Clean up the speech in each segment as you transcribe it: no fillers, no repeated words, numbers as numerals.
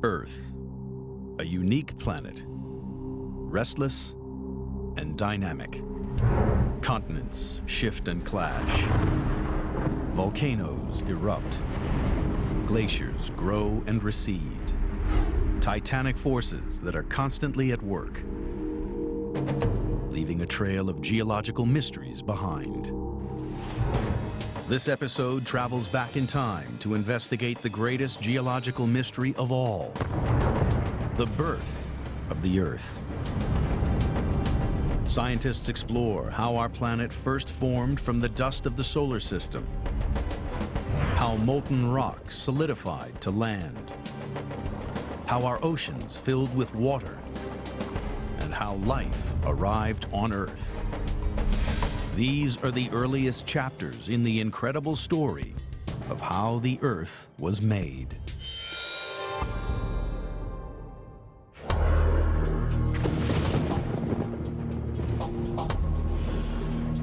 Earth, a unique planet, restless and dynamic. Continents shift and clash. Volcanoes erupt. Glaciers grow and recede. Titanic forces that are constantly at work, leaving a trail of geological mysteries behind. This episode travels back in time to investigate the greatest geological mystery of all, the birth of the Earth. Scientists explore how our planet first formed from the dust of the solar system, how molten rock solidified to land, how our oceans filled with water, and how life arrived on Earth. These are the earliest chapters in the incredible story of how the Earth was made.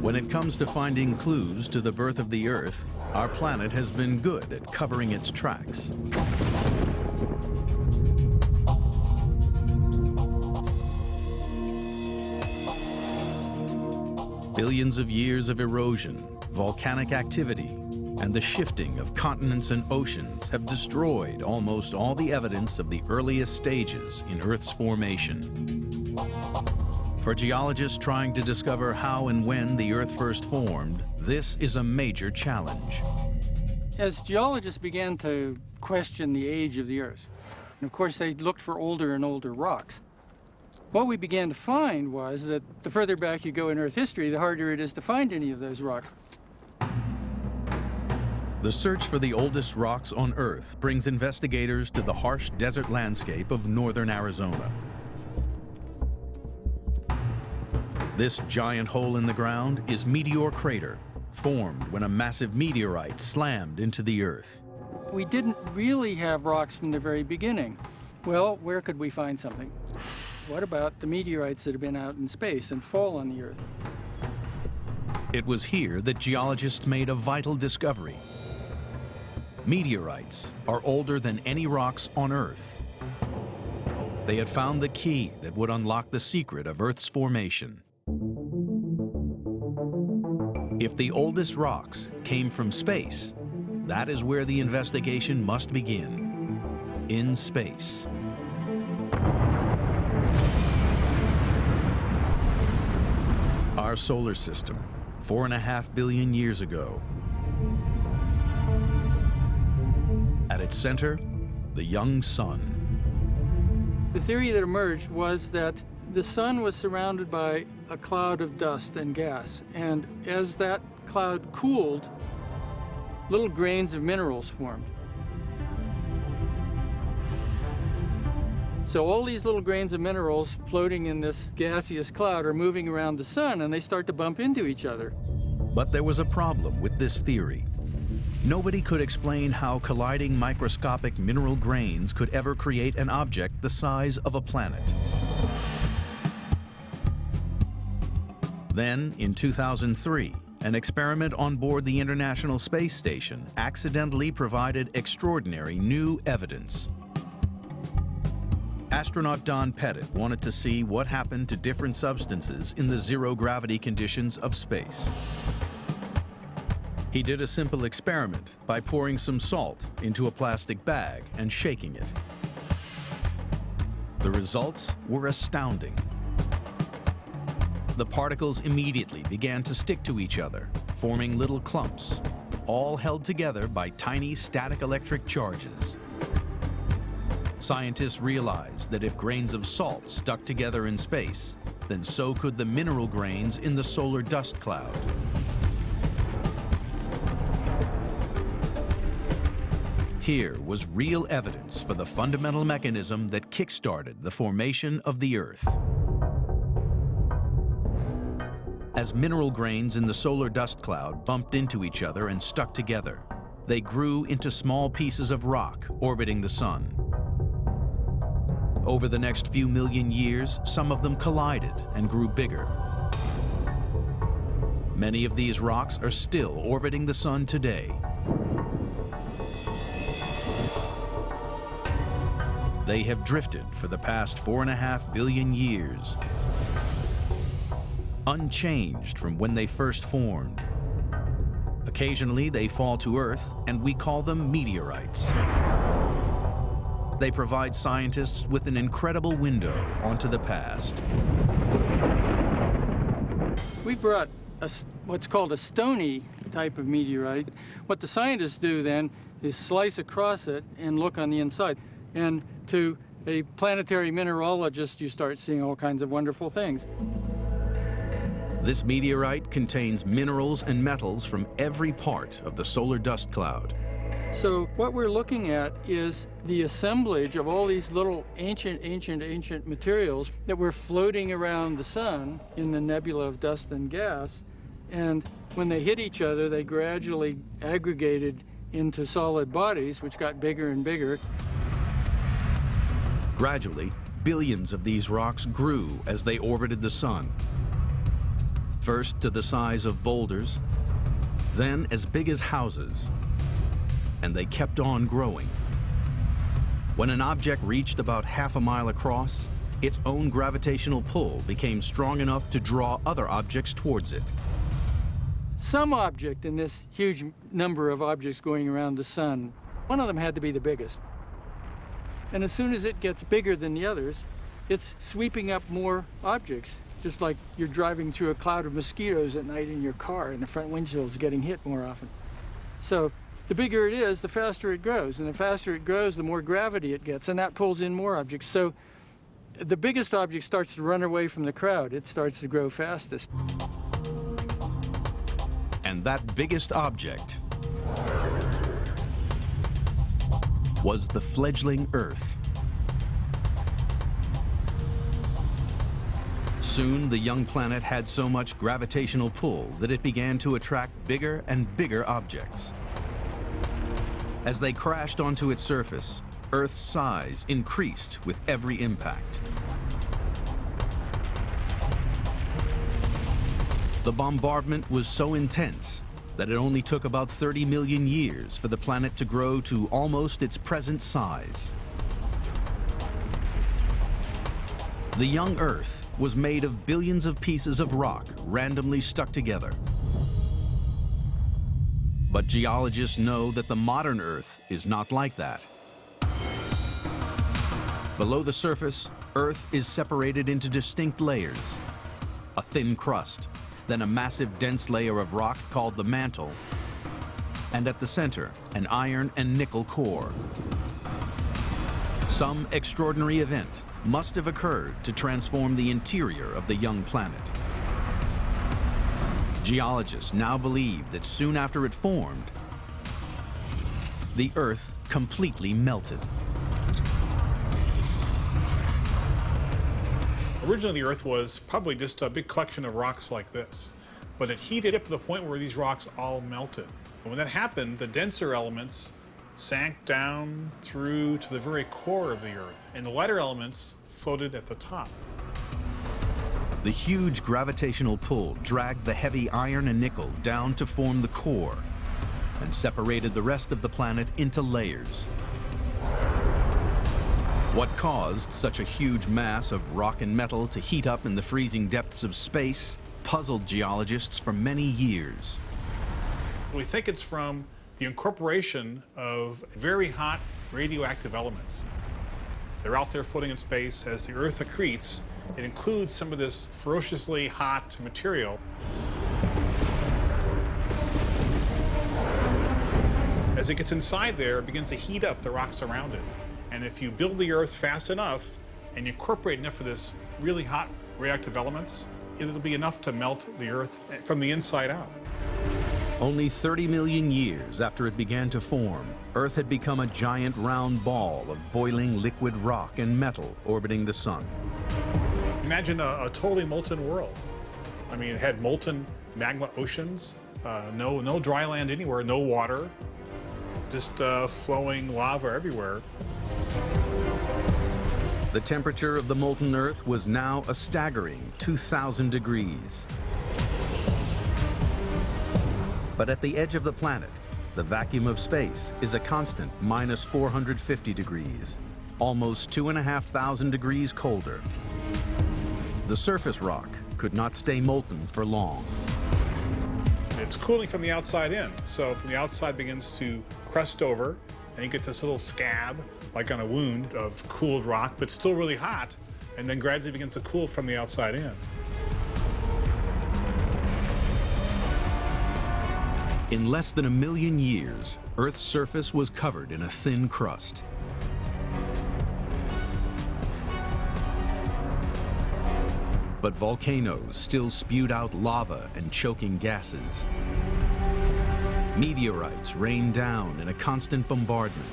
When it comes to finding clues to the birth of the Earth, our planet has been good at covering its tracks. Billions of years of erosion, volcanic activity, and the shifting of continents and oceans have destroyed almost all the evidence of the earliest stages in Earth's formation. For geologists trying to discover how and when the Earth first formed, this is a major challenge. As geologists began to question the age of the Earth, and of course they looked for older and older rocks, what we began to find was that the further back you go in Earth history, the harder it is to find any of those rocks. The search for the oldest rocks on Earth brings investigators to the harsh desert landscape of northern Arizona. This giant hole in the ground is Meteor Crater, formed when a massive meteorite slammed into the Earth. We didn't really have rocks from the very beginning. Well, where could we find something? What about the meteorites that have been out in space and fall on the Earth? It was here that geologists made a vital discovery. Meteorites are older than any rocks on Earth. They had found the key that would unlock the secret of Earth's formation. If the oldest rocks came from space, that is where the investigation must begin, in space. Our solar system, 4.5 billion years ago. At its center, the young sun. The theory that emerged was that the sun was surrounded by a cloud of dust and gas, and as that cloud cooled, little grains of minerals formed. So all these little grains of minerals floating in this gaseous cloud are moving around the sun, and they start to bump into each other. But there was a problem with this theory. Nobody could explain how colliding microscopic mineral grains could ever create an object the size of a planet. Then, in 2003, an experiment on board the International Space Station accidentally provided extraordinary new evidence. Astronaut Don Pettit wanted to see what happened to different substances in the zero-gravity conditions of space. He did a simple experiment by pouring some salt into a plastic bag and shaking it. The results were astounding. The particles immediately began to stick to each other, forming little clumps, all held together by tiny static electric charges. Scientists realized that if grains of salt stuck together in space, then so could the mineral grains in the solar dust cloud. Here was real evidence for the fundamental mechanism that kick-started the formation of the Earth. As mineral grains in the solar dust cloud bumped into each other and stuck together, they grew into small pieces of rock orbiting the sun. Over the next few million years, some of them collided and grew bigger. Many of these rocks are still orbiting the sun today. They have drifted for the past 4.5 billion years, unchanged from when they first formed. Occasionally, they fall to Earth, and we call them meteorites. They provide scientists with an incredible window onto the past. We brought what's called a stony type of meteorite. What the scientists do then is slice across it and look on the inside. And to a planetary mineralogist, you start seeing all kinds of wonderful things. This meteorite contains minerals and metals from every part of the solar dust cloud. So what we're looking at is the assemblage of all these little ancient materials that were floating around the sun in the nebula of dust and gas. And when they hit each other, they gradually aggregated into solid bodies, which got bigger and bigger. Gradually, billions of these rocks grew as they orbited the sun. First to the size of boulders, then as big as houses. And they kept on growing. When an object reached about half a mile across, its own gravitational pull became strong enough to draw other objects towards it. Some object in this huge number of objects going around the sun, one of them had to be the biggest. And as soon as it gets bigger than the others, it's sweeping up more objects, just like you're driving through a cloud of mosquitoes at night in your car and the front windshield's getting hit more often. So the bigger it is, the faster it grows. And the faster it grows, the more gravity it gets, and that pulls in more objects. So the biggest object starts to run away from the crowd. It starts to grow fastest. And that biggest object was the fledgling Earth. Soon, the young planet had so much gravitational pull that it began to attract bigger and bigger objects. As they crashed onto its surface, Earth's size increased with every impact. The bombardment was so intense that it only took about 30 million years for the planet to grow to almost its present size. The young Earth was made of billions of pieces of rock randomly stuck together. But geologists know that the modern Earth is not like that. Below the surface, Earth is separated into distinct layers. A thin crust, then a massive dense layer of rock called the mantle, and at the center, an iron and nickel core. Some extraordinary event must have occurred to transform the interior of the young planet. Geologists now believe that soon after it formed, the Earth completely melted. Originally, the Earth was probably just a big collection of rocks like this, but it heated up to the point where these rocks all melted. And when that happened, the denser elements sank down through to the very core of the Earth, and the lighter elements floated at the top. The huge gravitational pull dragged the heavy iron and nickel down to form the core and separated the rest of the planet into layers. What caused such a huge mass of rock and metal to heat up in the freezing depths of space puzzled geologists for many years. We think it's from the incorporation of very hot radioactive elements. They're out there floating in space. As the Earth accretes, it includes some of this ferociously hot material. As it gets inside there, it begins to heat up the rocks around it. And if you build the Earth fast enough and you incorporate enough of this really hot radioactive elements, it'll be enough to melt the Earth from the inside out. Only 30 million years after it began to form, Earth had become a giant round ball of boiling liquid rock and metal orbiting the sun. Imagine a totally molten world. I mean, it had molten magma oceans, no dry land anywhere, no water, just flowing lava everywhere. The temperature of the molten Earth was now a staggering 2,000 degrees. But at the edge of the planet, the vacuum of space is a constant minus 450 degrees. almost 2,500 degrees colder. The surface rock could not stay molten for long. It's cooling from the outside in. So from the outside begins to crust over, and you get this little scab, like on a wound, of cooled rock, but still really hot, and then gradually begins to cool from the outside in. In less than 1 million years, Earth's surface was covered in a thin crust. But volcanoes still spewed out lava and choking gases. Meteorites rained down in a constant bombardment.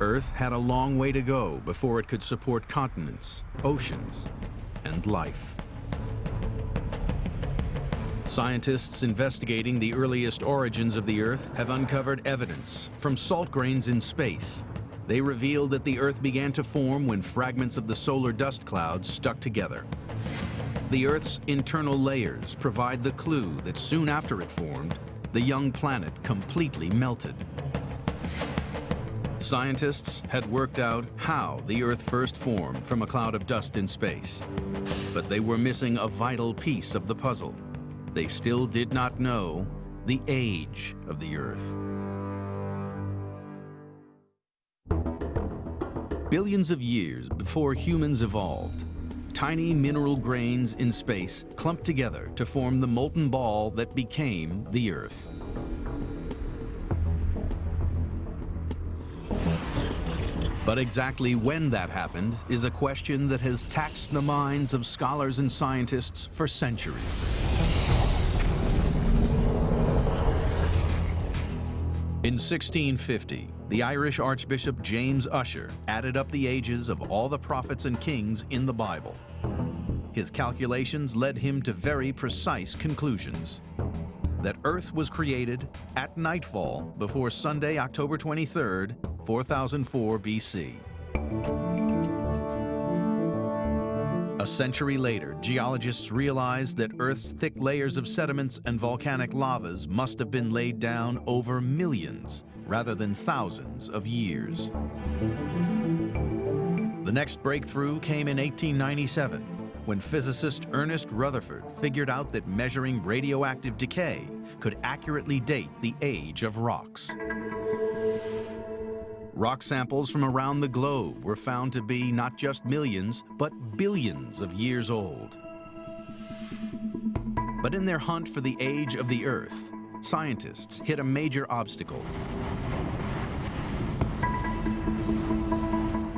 Earth had a long way to go before it could support continents, oceans, and life. Scientists investigating the earliest origins of the Earth have uncovered evidence from salt grains in space. They revealed that the Earth began to form when fragments of the solar dust clouds stuck together. The Earth's internal layers provide the clue that soon after it formed, the young planet completely melted. Scientists had worked out how the Earth first formed from a cloud of dust in space, but they were missing a vital piece of the puzzle. They still did not know the age of the Earth. Billions of years before humans evolved, tiny mineral grains in space clumped together to form the molten ball that became the Earth. But exactly when that happened is a question that has taxed the minds of scholars and scientists for centuries. In 1650, the Irish Archbishop James Ussher added up the ages of all the prophets and kings in the Bible. His calculations led him to very precise conclusions. That Earth was created at nightfall before Sunday, October 23rd, 4004 BC. A century later, geologists realized that Earth's thick layers of sediments and volcanic lavas must have been laid down over millions, rather than thousands of years. The next breakthrough came in 1897, when physicist Ernest Rutherford figured out that measuring radioactive decay could accurately date the age of rocks. Rock samples from around the globe were found to be not just millions, but billions of years old. But in their hunt for the age of the Earth, scientists hit a major obstacle.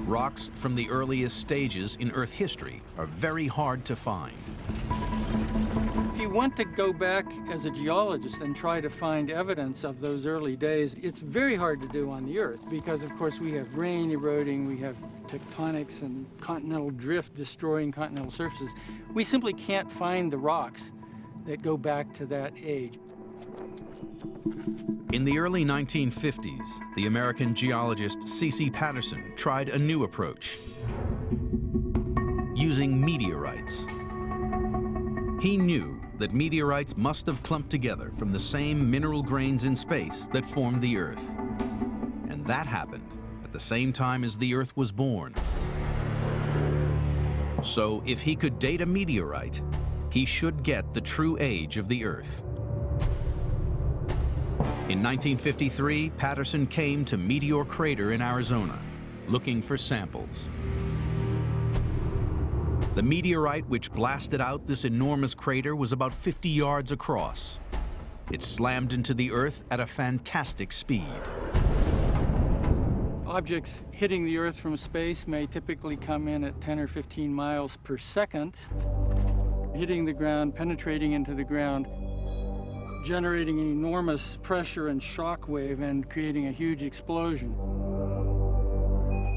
Rocks from the earliest stages in Earth history are very hard to find. If you want to go back as a geologist and try to find evidence of those early days, it's very hard to do on the Earth because, of course, we have rain eroding, we have tectonics and continental drift destroying continental surfaces. We simply can't find the rocks that go back to that age. In the early 1950s, the American geologist C.C. Patterson tried a new approach, using meteorites. He knew that meteorites must have clumped together from the same mineral grains in space that formed the Earth. And that happened at the same time as the Earth was born. So if he could date a meteorite, he should get the true age of the Earth. In 1953, Patterson came to Meteor Crater in Arizona, looking for samples. The meteorite which blasted out this enormous crater was about 50 yards across. It slammed into the Earth at a fantastic speed. Objects hitting the Earth from space may typically come in at 10 or 15 miles per second, hitting the ground, penetrating into the ground, generating an enormous pressure and shock wave and creating a huge explosion.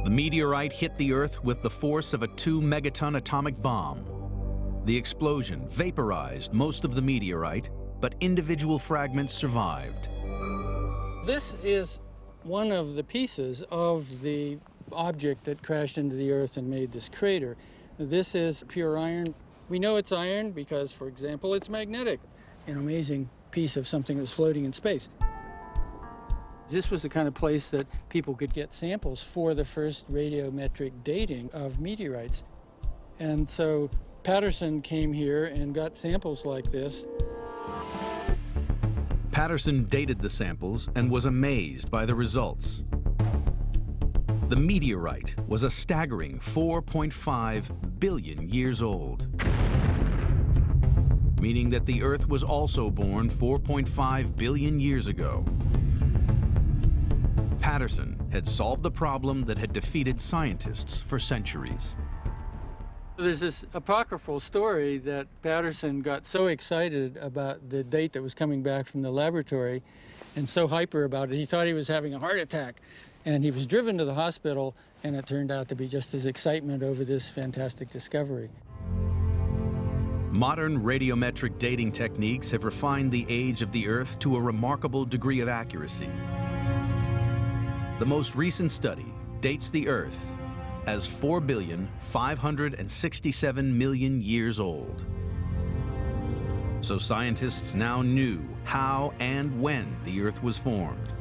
The meteorite hit the Earth with the force of a 2-megaton atomic bomb. The explosion vaporized most of the meteorite, but individual fragments survived. This is one of the pieces of the object that crashed into the Earth and made this crater. This is pure iron. We know it's iron because, for example, it's magnetic. An amazing piece of something that was floating in space. This was the kind of place that people could get samples for the first radiometric dating of meteorites. And so Patterson came here and got samples like this. Patterson dated the samples and was amazed by the results. The meteorite was a staggering 4.5 billion years old, meaning that the Earth was also born 4.5 billion years ago. Patterson had solved the problem that had defeated scientists for centuries. There's this apocryphal story that Patterson got so excited about the date that was coming back from the laboratory and so hyper about it, he thought he was having a heart attack. And he was driven to the hospital, and it turned out to be just his excitement over this fantastic discovery. Modern radiometric dating techniques have refined the age of the Earth to a remarkable degree of accuracy. The most recent study dates the Earth as 4,567,000,000 years old. So scientists now knew how and when the Earth was formed.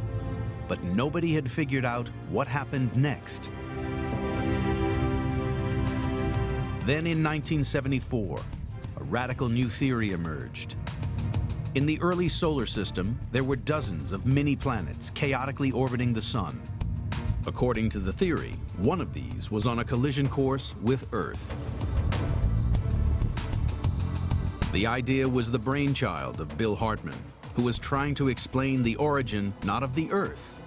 But nobody had figured out what happened next. Then in 1974, a radical new theory emerged. In the early solar system, there were dozens of mini-planets chaotically orbiting the sun. According to the theory, one of these was on a collision course with Earth. The idea was the brainchild of Bill Hartmann, who was trying to explain the origin not of the Earth,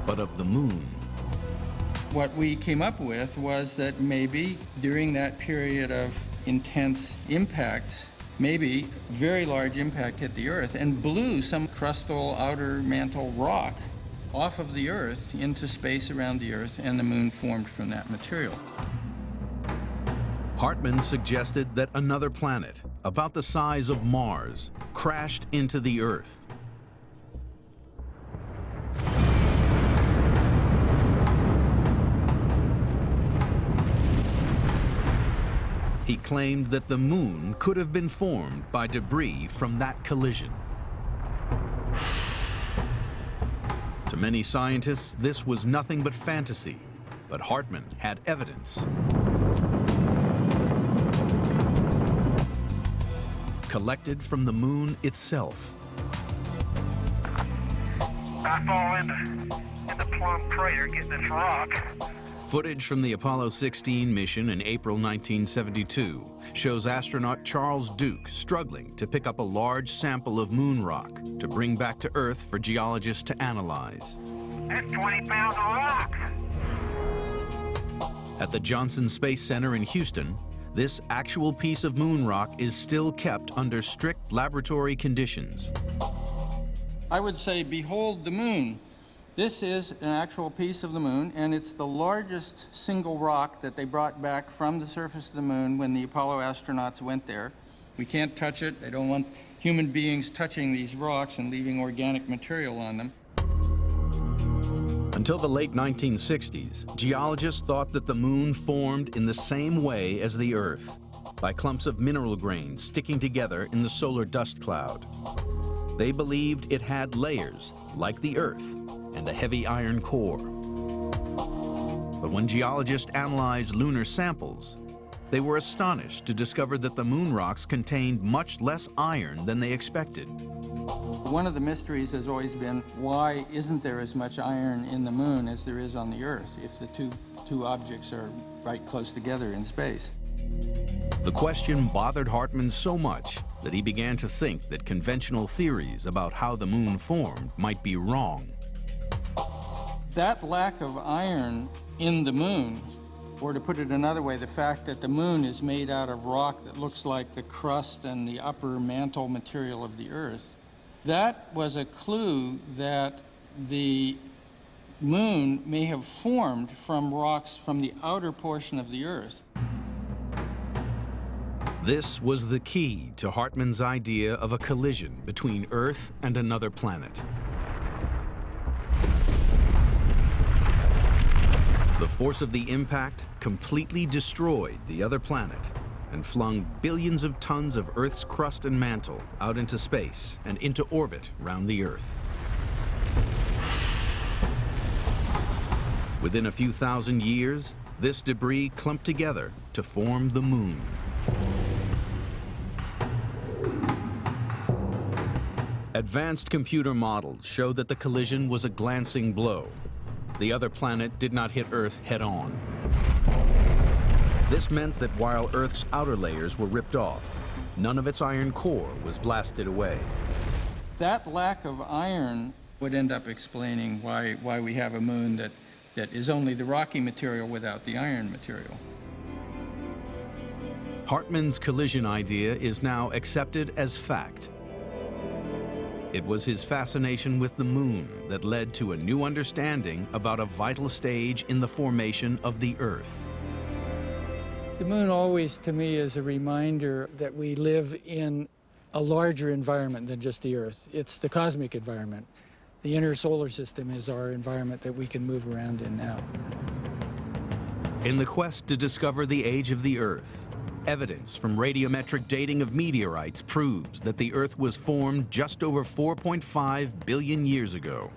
but of the Moon. What we came up with was that maybe during that period of intense impacts, maybe very large impact hit the Earth and blew some crustal outer mantle rock off of the Earth into space around the Earth, and the Moon formed from that material. Hartmann suggested that another planet, about the size of Mars, crashed into the Earth. He claimed that the Moon could have been formed by debris from that collision. To many scientists, this was nothing but fantasy, but Hartmann had evidence. Collected from the Moon itself. I fall in the plum crater getting this rock. Footage from the Apollo 16 mission in April 1972 shows astronaut Charles Duke struggling to pick up a large sample of moon rock to bring back to Earth for geologists to analyze. That's 20 pounds of rock. At the Johnson Space Center in Houston, this actual piece of moon rock is still kept under strict laboratory conditions. I would say, behold the Moon. This is an actual piece of the Moon, and it's the largest single rock that they brought back from the surface of the Moon when the Apollo astronauts went there. We can't touch it. They don't want human beings touching these rocks and leaving organic material on them. Until the late 1960s, geologists thought that the Moon formed in the same way as the Earth, by clumps of mineral grains sticking together in the solar dust cloud. They believed it had layers, like the Earth, and a heavy iron core. But when geologists analyzed lunar samples, they were astonished to discover that the moon rocks contained much less iron than they expected. One of the mysteries has always been, why isn't there as much iron in the Moon as there is on the Earth if the two objects are right close together in space? The question bothered Hartmann so much that he began to think that conventional theories about how the Moon formed might be wrong. That lack of iron in the Moon, or to put it another way, the fact that the Moon is made out of rock that looks like the crust and the upper mantle material of the Earth, that was a clue that the Moon may have formed from rocks from the outer portion of the Earth. This was the key to Hartmann's idea of a collision between Earth and another planet. The force of the impact completely destroyed the other planet and flung billions of tons of Earth's crust and mantle out into space and into orbit around the Earth. Within a few thousand years, this debris clumped together to form the moon. Advanced computer models showed that the collision was a glancing blow. The other planet did not hit Earth head-on. This meant that while Earth's outer layers were ripped off, none of its iron core was blasted away. That lack of iron would end up explaining why we have a moon that is only the rocky material without the iron material. Hartmann's collision idea is now accepted as fact. It was his fascination with the moon that led to a new understanding about a vital stage in the formation of the Earth. The moon always, to me, is a reminder that we live in a larger environment than just the Earth. It's the cosmic environment. The inner solar system is our environment that we can move around in now. In the quest to discover the age of the Earth, evidence from radiometric dating of meteorites proves that the Earth was formed just over 4.5 billion years ago.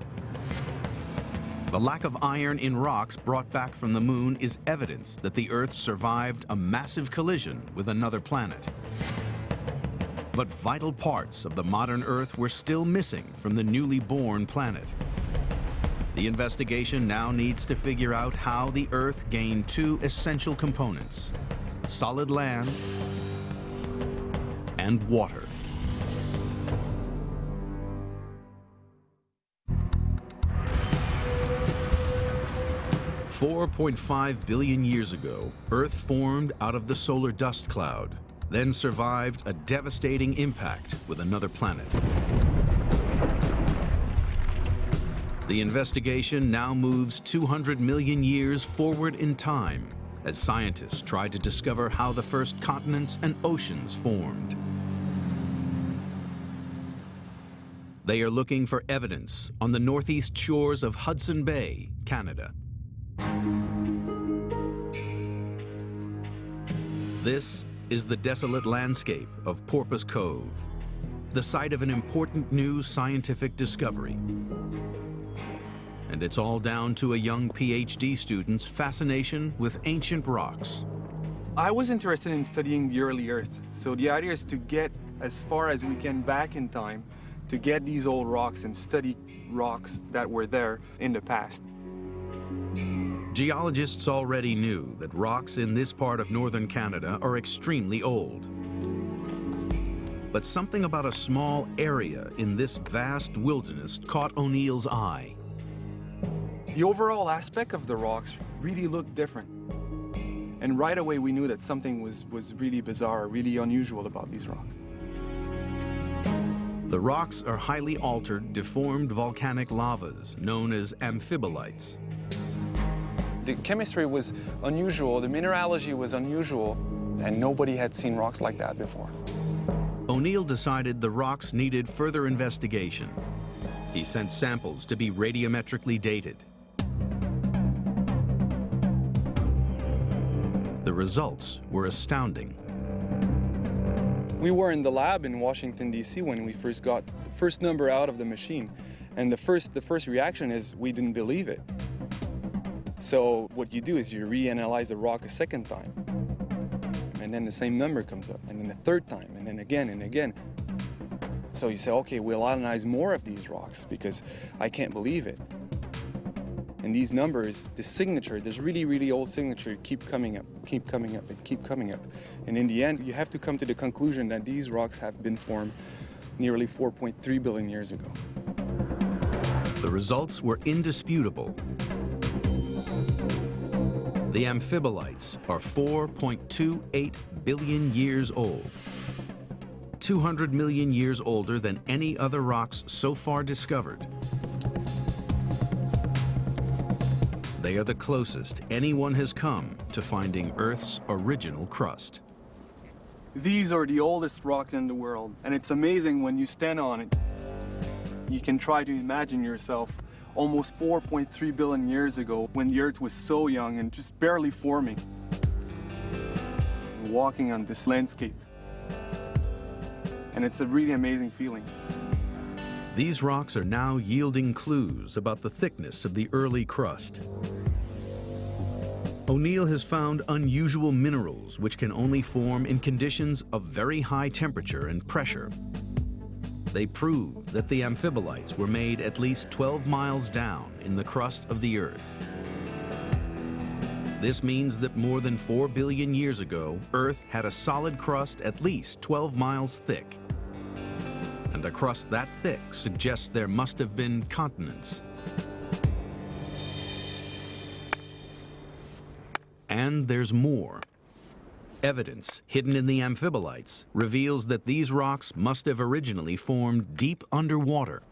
The lack of iron in rocks brought back from the moon is evidence that the Earth survived a massive collision with another planet. But vital parts of the modern Earth were still missing from the newly born planet. The investigation now needs to figure out how the Earth gained two essential components: solid land and water. $4.5 billion years ago, Earth formed out of the solar dust cloud, then survived a devastating impact with another planet. The investigation now moves 200 million years forward in time as scientists try to discover how the first continents and oceans formed. They are looking for evidence on the northeast shores of Hudson Bay, Canada. This is the desolate landscape of Porpoise Cove, the site of an important new scientific discovery. And it's all down to a young PhD student's fascination with ancient rocks. I was interested in studying the early Earth, so the idea is to get as far as we can back in time to get these old rocks and study rocks that were there in the past. Geologists already knew that rocks in this part of northern Canada are extremely old. But something about a small area in this vast wilderness caught O'Neill's eye. The overall aspect of the rocks really looked different. And right away we knew that something was really bizarre, really unusual about these rocks. The rocks are highly altered, deformed volcanic lavas known as amphibolites. The chemistry was unusual, the mineralogy was unusual, and nobody had seen rocks like that before. O'Neill decided the rocks needed further investigation. He sent samples to be radiometrically dated. The results were astounding. We were in the lab in Washington, D.C. when we first got the first number out of the machine. And the first reaction is we didn't believe it. So what you do is you reanalyze the rock a second time. And then the same number comes up, and then a third time, and then again and again. So you say, okay, we'll analyze more of these rocks because I can't believe it. And these numbers, the signature, this really, really old signature keep coming up, keep coming up, and keep coming up. And in the end, you have to come to the conclusion that these rocks have been formed nearly 4.3 billion years ago. The results were indisputable. The amphibolites are 4.28 billion years old, 200 million years older than any other rocks so far discovered. They are the closest anyone has come to finding Earth's original crust. These are the oldest rocks in the world, and it's amazing when you stand on it. You can try to imagine yourself almost 4.3 billion years ago when the Earth was so young and just barely forming. Walking on this landscape. And it's a really amazing feeling. These rocks are now yielding clues about the thickness of the early crust. O'Neill has found unusual minerals which can only form in conditions of very high temperature and pressure. They prove that the amphibolites were made at least 12 miles down in the crust of the Earth. This means that more than 4 billion years ago, Earth had a solid crust at least 12 miles thick. And a crust that thick suggests there must have been continents. And there's more. Evidence hidden in the amphibolites reveals that these rocks must have originally formed deep underwater.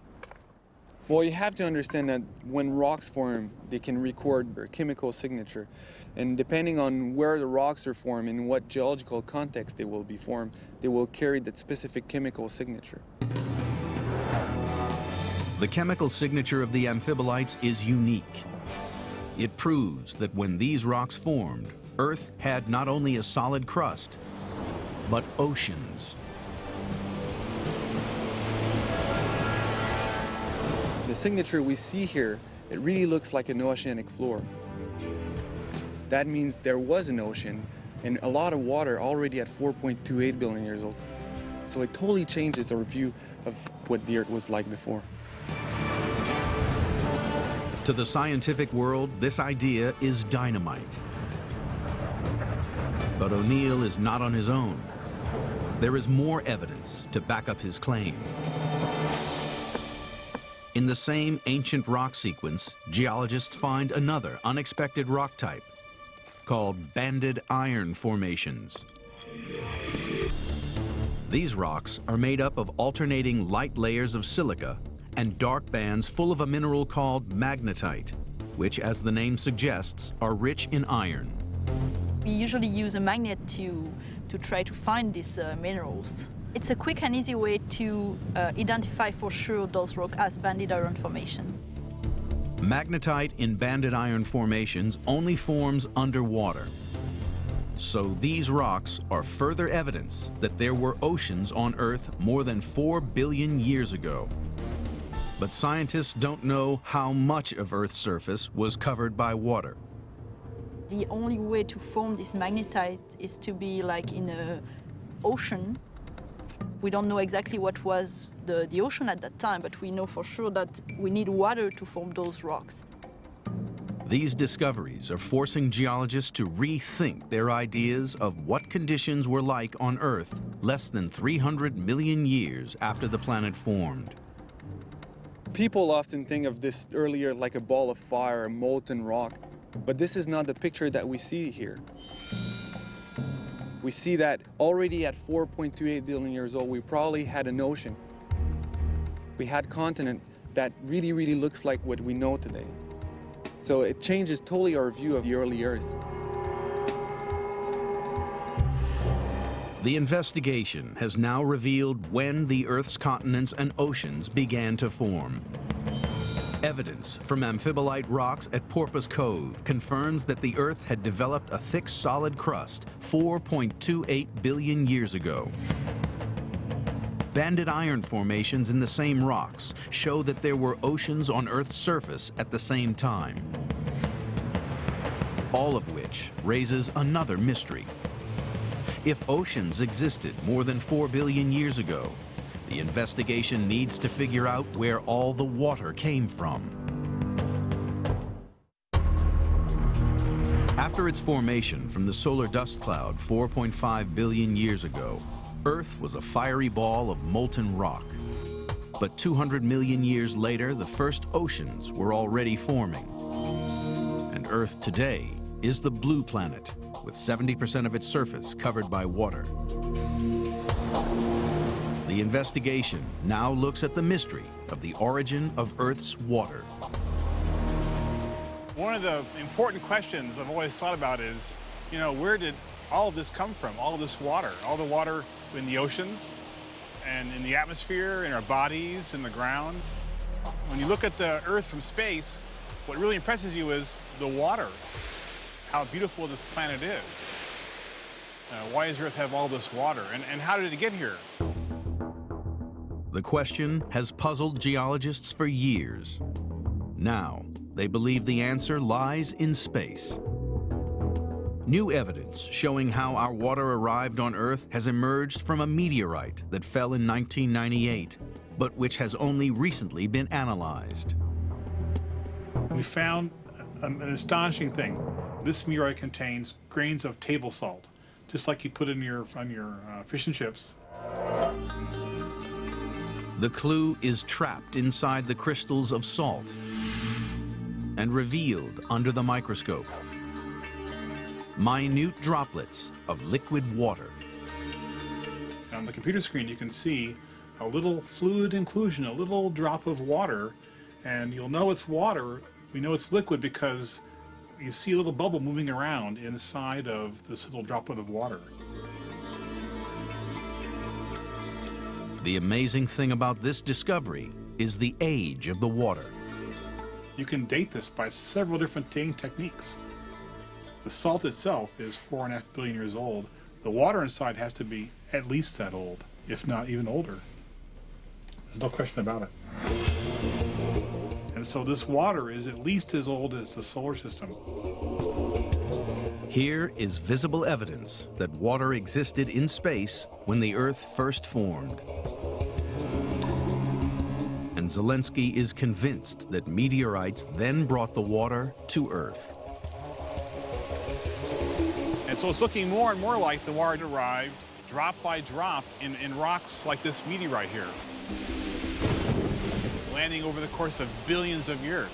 Well, you have to understand that when rocks form, they can record their chemical signature. And depending on where the rocks are formed and what geological context they will be formed, they will carry that specific chemical signature. The chemical signature of the amphibolites is unique. It proves that when these rocks formed, Earth had not only a solid crust, but oceans. The signature we see here, it really looks like an oceanic floor. That means there was an ocean and a lot of water already at 4.28 billion years old. So it totally changes our view of what the Earth was like before. To the scientific world, this idea is dynamite. But O'Neill is not on his own. There is more evidence to back up his claim. In the same ancient rock sequence, geologists find another unexpected rock type called banded iron formations. These rocks are made up of alternating light layers of silica and dark bands full of a mineral called magnetite, which, as the name suggests, are rich in iron. We usually use a magnet to try to find these minerals. It's a quick and easy way to identify for sure those rocks as banded iron formation. Magnetite in banded iron formations only forms underwater. So these rocks are further evidence that there were oceans on Earth more than 4 billion years ago. But scientists don't know how much of Earth's surface was covered by water. The only way to form this magnetite is to be like in an ocean. We don't know exactly what was the ocean at that time, but we know for sure that we need water to form those rocks. These discoveries are forcing geologists to rethink their ideas of what conditions were like on Earth less than 300 million years after the planet formed. People often think of this earlier like a ball of fire, a molten rock, but this is not the picture that we see here. We see that already at 4.28 billion years old, we probably had an ocean. We had continent that really, really looks like what we know today. So it changes totally our view of the early Earth. The investigation has now revealed when the Earth's continents and oceans began to form. Evidence from amphibolite rocks at Porpoise Cove confirms that the Earth had developed a thick, solid crust 4.28 billion years ago. Banded iron formations in the same rocks show that there were oceans on Earth's surface at the same time. All of which raises another mystery. If oceans existed more than 4 billion years ago, the investigation needs to figure out where all the water came from. After its formation from the solar dust cloud 4.5 billion years ago, Earth was a fiery ball of molten rock. But 200 million years later, the first oceans were already forming. And Earth today is the blue planet, with 70% of its surface covered by water. The investigation now looks at the mystery of the origin of Earth's water. One of the important questions I've always thought about is, where did all of this come from? All of this water, all the water in the oceans and in the atmosphere, in our bodies, in the ground. When you look at the Earth from space, what really impresses you is the water, how beautiful this planet is. Why does Earth have all this water? And how did it get here? The question has puzzled geologists for years. Now, they believe the answer lies in space. New evidence showing how our water arrived on Earth has emerged from a meteorite that fell in 1998, but which has only recently been analyzed. We found an astonishing thing. This meteorite contains grains of table salt, just like you put in on your fish and chips. The clue is trapped inside the crystals of salt and revealed under the microscope. Minute droplets of liquid water. On the computer screen, you can see a little fluid inclusion, a little drop of water, and you'll know it's water. We know it's liquid because you see a little bubble moving around inside of this little droplet of water. The amazing thing about this discovery is the age of the water. You can date this by several different dating techniques. The salt itself is 4.5 billion years old. The water inside has to be at least that old, if not even older. There's no question about it. And so this water is at least as old as the solar system. Here is visible evidence that water existed in space when the Earth first formed. And Zelensky is convinced that meteorites then brought the water to Earth. And so it's looking more and more like the water arrived drop by drop in rocks like this meteorite here, landing over the course of billions of years.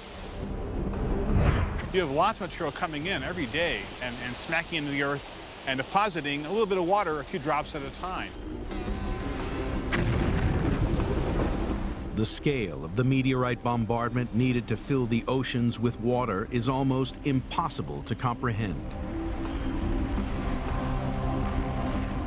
You have lots of material coming in every day and smacking into the Earth and depositing a little bit of water, a few drops at a time. The scale of the meteorite bombardment needed to fill the oceans with water is almost impossible to comprehend.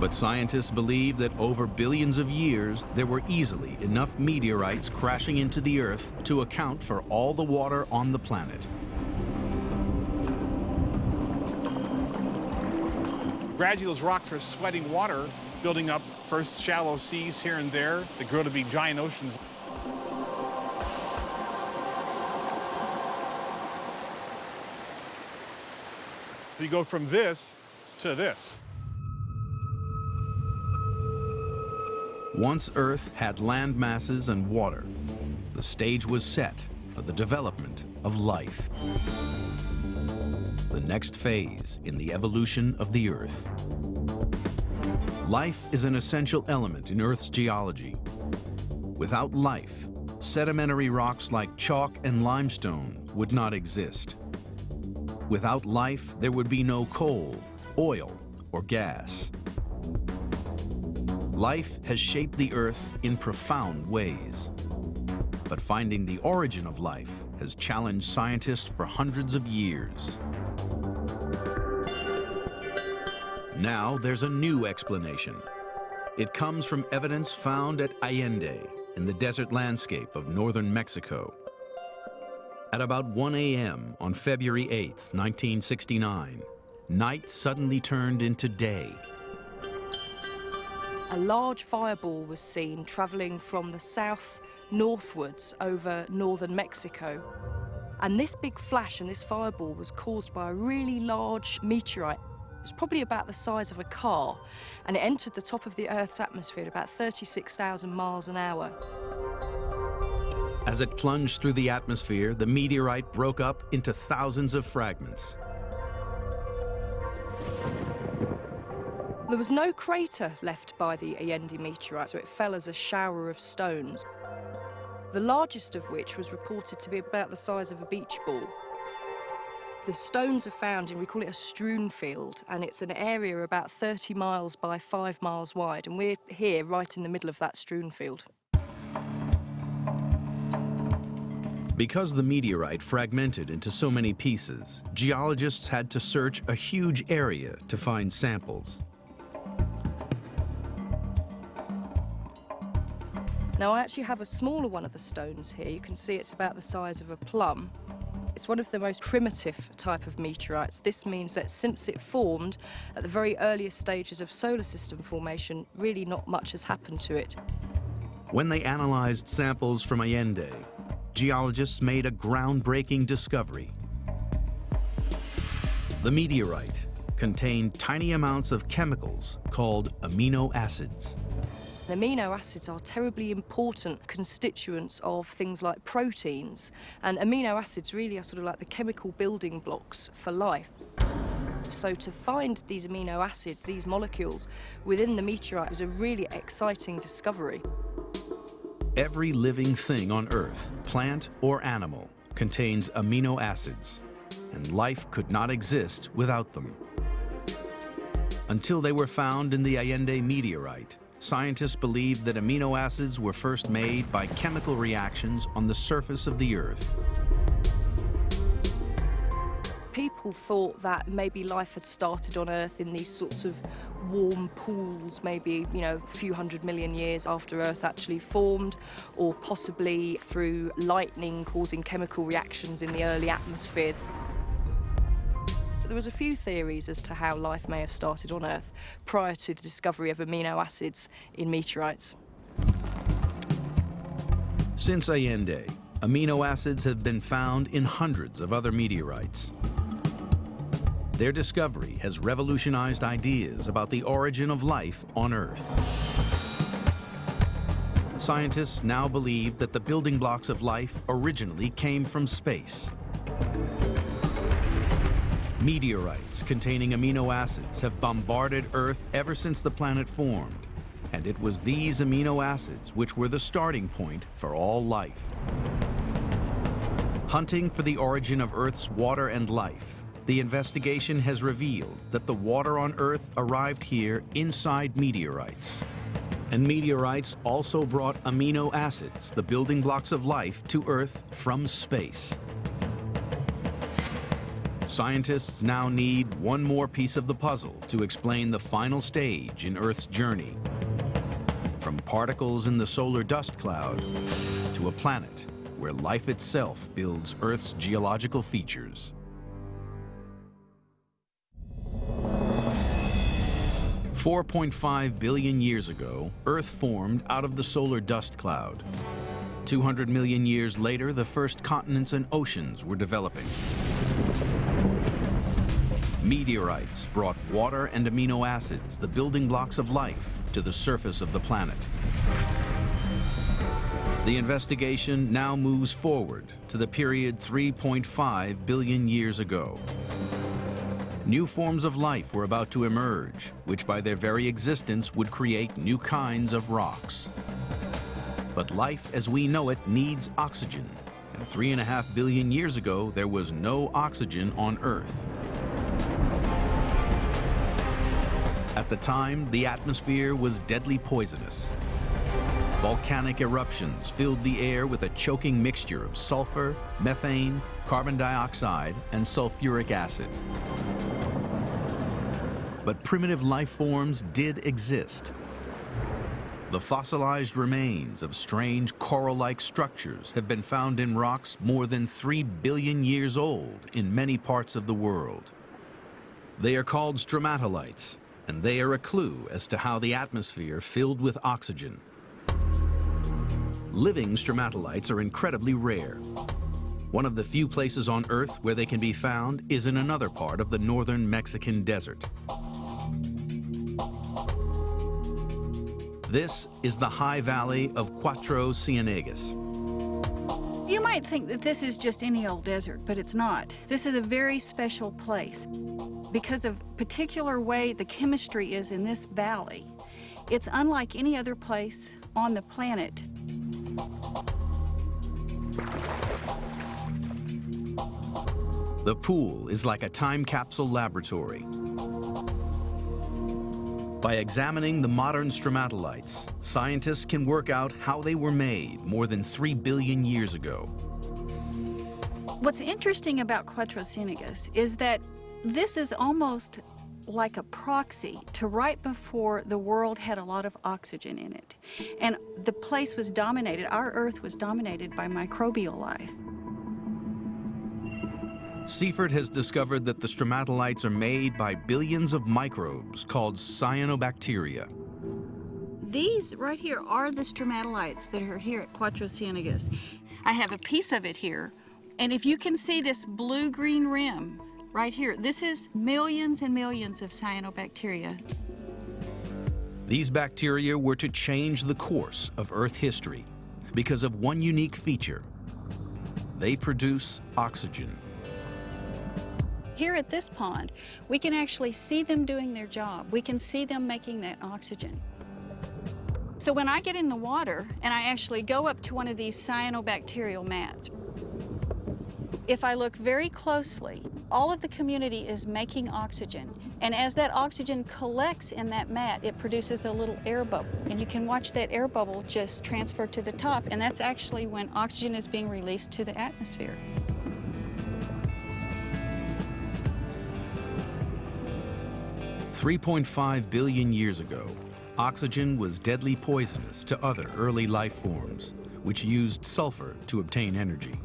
But scientists believe that over billions of years, there were easily enough meteorites crashing into the Earth to account for all the water on the planet. Gradually, those rocks are sweating water, building up first shallow seas here and there that grow to be giant oceans. So you go from this to this. Once Earth had land masses and water, the stage was set for the development of life. The next phase in the evolution of the Earth. Life is an essential element in Earth's geology. Without life, sedimentary rocks like chalk and limestone would not exist. Without life, there would be no coal, oil, or gas. Life has shaped the Earth in profound ways. But finding the origin of life has challenged scientists for hundreds of years. Now there's a new explanation. It comes from evidence found at Allende in the desert landscape of northern Mexico. At about 1 a.m. on February 8, 1969, night suddenly turned into day. A large fireball was seen travelling from the south northwards over northern Mexico. And this big flash and this fireball was caused by a really large meteorite. It was probably about the size of a car, and it entered the top of the Earth's atmosphere at about 36,000 miles an hour. As it plunged through the atmosphere, the meteorite broke up into thousands of fragments. There was no crater left by the Allende meteorite, so it fell as a shower of stones, the largest of which was reported to be about the size of a beach ball. The stones are found in, we call it a strewn field, and it's an area about 30 miles by 5 miles wide, and we're here right in the middle of that strewn field. Because the meteorite fragmented into so many pieces, geologists had to search a huge area to find samples. Now, I actually have a smaller one of the stones here. You can see it's about the size of a plum. It's one of the most primitive type of meteorites. This means that since it formed at the very earliest stages of solar system formation, really not much has happened to it. When they analyzed samples from Allende, geologists made a groundbreaking discovery. The meteorite, contained tiny amounts of chemicals called amino acids. Amino acids are terribly important constituents of things like proteins, and amino acids really are sort of like the chemical building blocks for life. So to find these amino acids, these molecules, within the meteorite was a really exciting discovery. Every living thing on Earth, plant or animal, contains amino acids, and life could not exist without them. Until they were found in the Allende meteorite, scientists believed that amino acids were first made by chemical reactions on the surface of the Earth. People thought that maybe life had started on Earth in these sorts of warm pools, maybe, you know, a few 100 million years after Earth actually formed, or possibly through lightning causing chemical reactions in the early atmosphere. There was a few theories as to how life may have started on Earth prior to the discovery of amino acids in meteorites. Since Allende, amino acids have been found in hundreds of other meteorites. Their discovery has revolutionized ideas about the origin of life on Earth. Scientists now believe that the building blocks of life originally came from space. Meteorites containing amino acids have bombarded Earth ever since the planet formed, and it was these amino acids which were the starting point for all life. Hunting for the origin of Earth's water and life, the investigation has revealed that the water on Earth arrived here inside meteorites. And meteorites also brought amino acids, the building blocks of life, to Earth from space. Scientists now need one more piece of the puzzle to explain the final stage in Earth's journey. From particles in the solar dust cloud to a planet where life itself builds Earth's geological features. $4.5 billion years ago, Earth formed out of the solar dust cloud. 200 million years later, the first continents and oceans were developing. Meteorites brought water and amino acids, the building blocks of life, to the surface of the planet. The investigation now moves forward to the period 3.5 billion years ago. New forms of life were about to emerge, which by their very existence would create new kinds of rocks. But life as we know it needs oxygen, and 3.5 billion years ago there was no oxygen on Earth. At the time, the atmosphere was deadly poisonous. Volcanic eruptions filled the air with a choking mixture of sulfur, methane, carbon dioxide, and sulfuric acid. But primitive life forms did exist. The fossilized remains of strange coral-like structures have been found in rocks more than 3 billion years old in many parts of the world. They are called stromatolites, and they are a clue as to how the atmosphere filled with oxygen. Living stromatolites are incredibly rare. One of the few places on Earth where they can be found is in another part of the northern Mexican desert. This is the high valley of Cuatro Ciénegas. You might think that this is just any old desert, but it's not. This is a very special place. Because of particular way the chemistry is in this valley, it's unlike any other place on the planet. The pool is like a time capsule laboratory. By examining the modern stromatolites, scientists can work out how they were made more than 3 billion years ago. What's interesting about Cuatro Ciénegas is that this is almost like a proxy to right before the world had a lot of oxygen in it. And the place was dominated, our Earth was dominated by microbial life. Seifert has discovered that the stromatolites are made by billions of microbes called cyanobacteria. These right here are the stromatolites that are here at Cuatro Ciénegas. I have a piece of it here, and if you can see this blue-green rim right here. This is millions and millions of cyanobacteria. These bacteria were to change the course of Earth history because of one unique feature. They produce oxygen. Here at this pond, we can actually see them doing their job. We can see them making that oxygen. So when I get in the water and I actually go up to one of these cyanobacterial mats, if I look very closely, all of the community is making oxygen. And as that oxygen collects in that mat, it produces a little air bubble. And you can watch that air bubble just transfer to the top, and that's actually when oxygen is being released to the atmosphere. $3.5 billion years ago, oxygen was deadly poisonous to other early life forms, which used sulfur to obtain energy.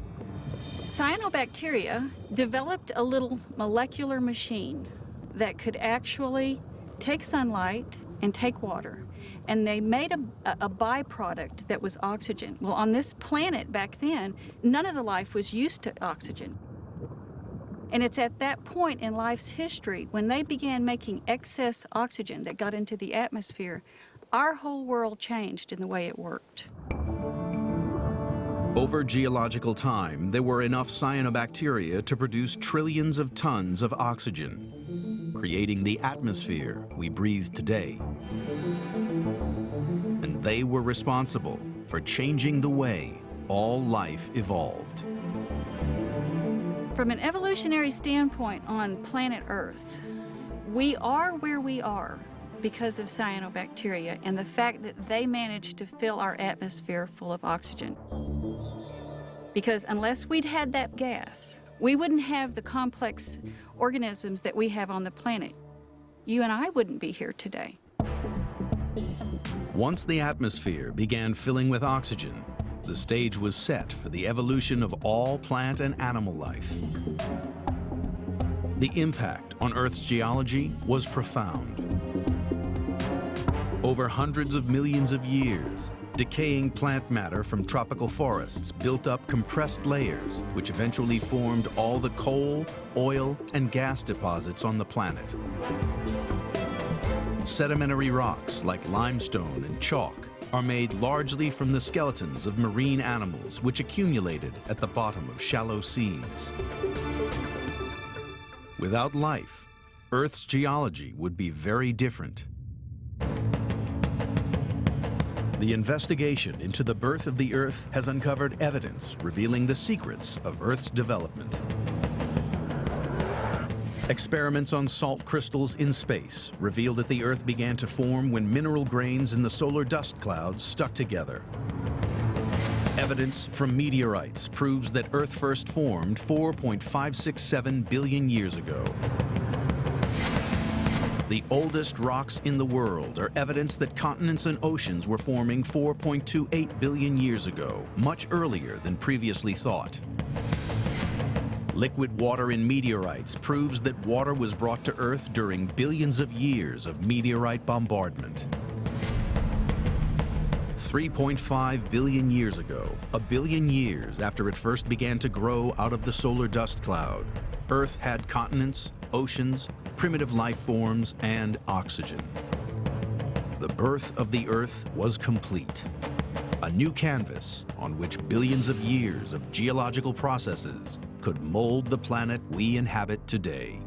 Cyanobacteria developed a little molecular machine that could actually take sunlight and take water, and they made a byproduct that was oxygen. Well, on this planet back then, none of the life was used to oxygen. And it's at that point in life's history when they began making excess oxygen that got into the atmosphere, our whole world changed in the way it worked. Over geological time, there were enough cyanobacteria to produce trillions of tons of oxygen, creating the atmosphere we breathe today. And they were responsible for changing the way all life evolved. From an evolutionary standpoint on planet Earth, we are where we are because of cyanobacteria and the fact that they managed to fill our atmosphere full of oxygen. Because unless we'd had that gas, we wouldn't have the complex organisms that we have on the planet. You and I wouldn't be here today. Once the atmosphere began filling with oxygen, the stage was set for the evolution of all plant and animal life. The impact on Earth's geology was profound. Over hundreds of millions of years, decaying plant matter from tropical forests built up compressed layers, which eventually formed all the coal, oil, and gas deposits on the planet. Sedimentary rocks like limestone and chalk are made largely from the skeletons of marine animals which accumulated at the bottom of shallow seas. Without life, Earth's geology would be very different. The investigation into the birth of the Earth has uncovered evidence revealing the secrets of Earth's development. Experiments on salt crystals in space reveal that the Earth began to form when mineral grains in the solar dust clouds stuck together. Evidence from meteorites proves that Earth first formed 4.567 billion years ago. The oldest rocks in the world are evidence that continents and oceans were forming 4.28 billion years ago, much earlier than previously thought. Liquid water in meteorites proves that water was brought to Earth during billions of years of meteorite bombardment. 3.5 billion years ago, a billion years after it first began to grow out of the solar dust cloud, Earth had continents, oceans, primitive life forms, and oxygen. The birth of the Earth was complete. A new canvas on which billions of years of geological processes could mold the planet we inhabit today.